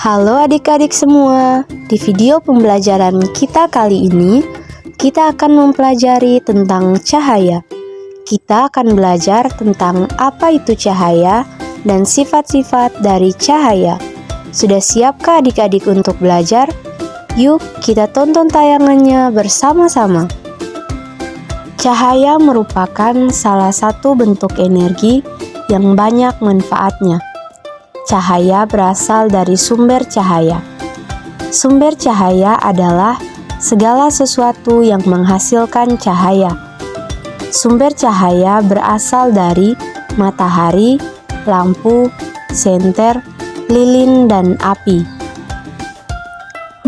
Halo adik-adik semua, di video pembelajaran kita kali ini, kita akan mempelajari tentang cahaya. Kita akan belajar tentang apa itu cahaya dan sifat-sifat dari cahaya. Sudah siapkah adik-adik untuk belajar? Yuk kita tonton tayangannya bersama-sama. Cahaya merupakan salah satu bentuk energi yang banyak manfaatnya. Cahaya berasal dari sumber cahaya. Sumber cahaya adalah segala sesuatu yang menghasilkan cahaya. Sumber cahaya berasal dari matahari, lampu, senter, lilin, dan api.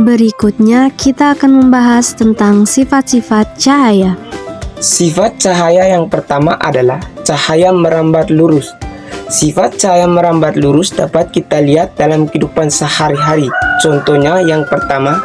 Berikutnya kita akan membahas tentang sifat-sifat cahaya. Sifat cahaya yang pertama adalah cahaya merambat lurus. Sifat cahaya merambat lurus dapat kita lihat dalam kehidupan sehari-hari. Contohnya yang pertama,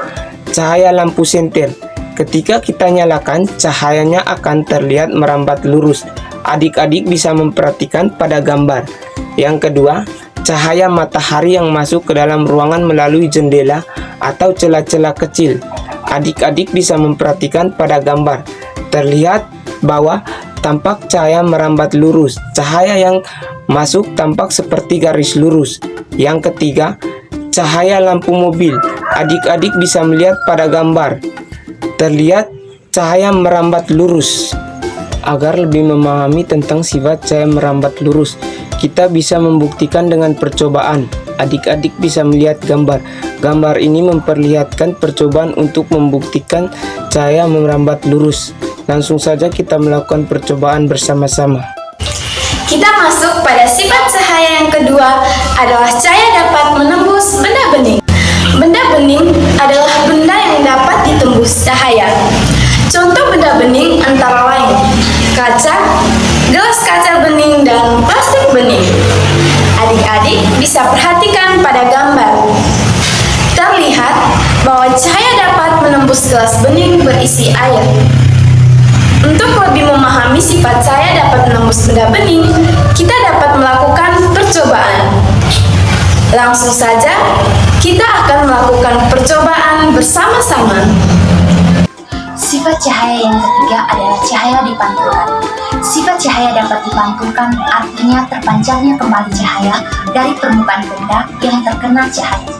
cahaya lampu senter. Ketika kita nyalakan, cahayanya akan terlihat merambat lurus. Adik-adik bisa memperhatikan pada gambar. Yang kedua, cahaya matahari yang masuk ke dalam ruangan melalui jendela atau celah-celah kecil. Adik-adik bisa memperhatikan pada gambar. Terlihat bahwa tampak cahaya merambat lurus. Cahaya yang masuk tampak seperti garis lurus. Yang ketiga, cahaya lampu mobil. Adik-adik bisa melihat pada gambar. Terlihat cahaya merambat lurus. Agar lebih memahami tentang sifat cahaya merambat lurus, kita bisa membuktikan dengan percobaan. Adik-adik bisa melihat gambar. Gambar ini memperlihatkan percobaan untuk membuktikan cahaya merambat lurus. Langsung saja kita melakukan percobaan bersama-sama. Kita masuk pada sifat cahaya yang kedua adalah cahaya dapat menembus benda bening. Benda bening adalah benda yang dapat ditembus cahaya. Contoh benda bening antara lain kaca, gelas kaca bening, dan plastik bening. Adik-adik bisa perhatikan pada gambar. Terlihat bahwa cahaya dapat menembus gelas bening berisi air. Untuk lebih memahami sifat cahaya dapat menembus benda bening, kita dapat melakukan percobaan. Langsung saja, kita akan melakukan percobaan bersama-sama. Sifat cahaya yang ketiga adalah cahaya dipantulkan. Sifat cahaya dapat dipantulkan artinya terpancarnya kembali cahaya dari permukaan benda yang terkena cahaya.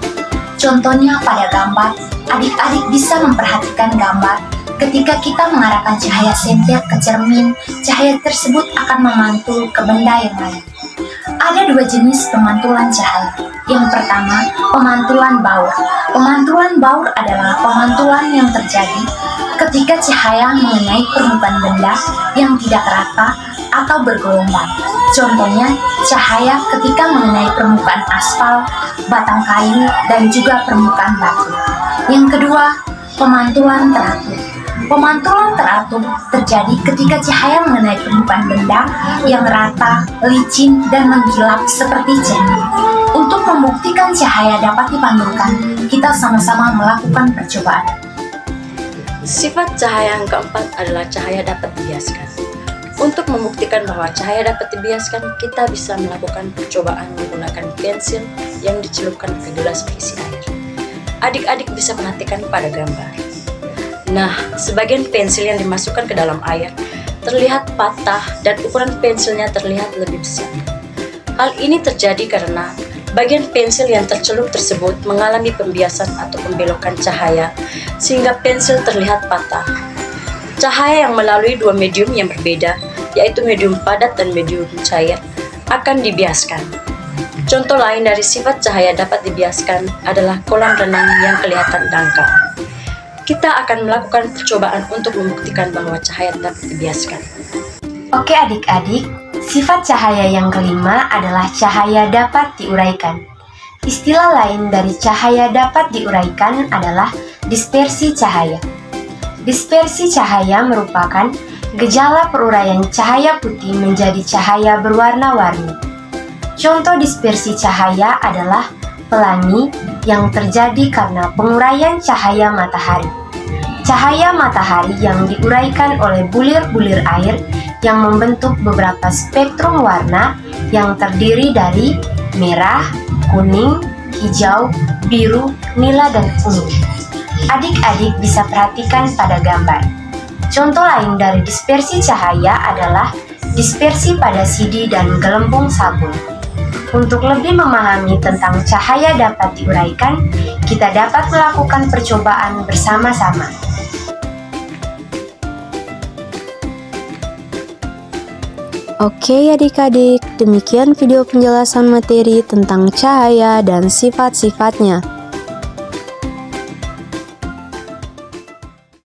Contohnya pada gambar, adik-adik bisa memperhatikan gambar. Ketika kita mengarahkan cahaya senter ke cermin, cahaya tersebut akan memantul ke benda yang lain. Ada dua jenis pemantulan cahaya. Yang pertama, pemantulan baur. Pemantulan baur adalah pemantulan yang terjadi ketika cahaya mengenai permukaan benda yang tidak rata atau bergelombang. Contohnya, cahaya ketika mengenai permukaan aspal, batang kayu, dan juga permukaan batu. Yang kedua, pemantulan teratur. Pemantulan teratur terjadi ketika cahaya mengenai permukaan benda yang rata, licin, dan mengkilap seperti cermin. Untuk membuktikan cahaya dapat dipantulkan, kita sama-sama melakukan percobaan. Sifat cahaya yang keempat adalah cahaya dapat dibiaskan. Untuk membuktikan bahwa cahaya dapat dibiaskan, kita bisa melakukan percobaan menggunakan pensil yang dicelupkan ke gelas berisi air. Adik-adik bisa perhatikan pada gambar. Nah, sebagian pensil yang dimasukkan ke dalam air terlihat patah dan ukuran pensilnya terlihat lebih besar. Hal ini terjadi karena bagian pensil yang tercelup tersebut mengalami pembiasan atau pembelokan cahaya sehingga pensil terlihat patah. Cahaya yang melalui dua medium yang berbeda, yaitu medium padat dan medium cair, akan dibiaskan. Contoh lain dari sifat cahaya dapat dibiaskan adalah kolam renang yang kelihatan dangkal. Kita akan melakukan percobaan untuk membuktikan bahwa cahaya dapat dibiaskan. Oke adik-adik, sifat cahaya yang kelima adalah cahaya dapat diuraikan. Istilah lain dari cahaya dapat diuraikan adalah dispersi cahaya. Dispersi cahaya merupakan gejala peruraian cahaya putih menjadi cahaya berwarna-warni. Contoh dispersi cahaya adalah pelangi yang terjadi karena penguraian cahaya matahari. Cahaya matahari yang diuraikan oleh bulir-bulir air yang membentuk beberapa spektrum warna yang terdiri dari merah, kuning, hijau, biru, nila, dan ungu. Adik-adik bisa perhatikan pada gambar. Contoh lain dari dispersi cahaya adalah dispersi pada sidi dan gelembung sabun. Untuk lebih memahami tentang cahaya dapat diuraikan, kita dapat melakukan percobaan bersama-sama. Oke adik-adik, demikian video penjelasan materi tentang cahaya dan sifat-sifatnya.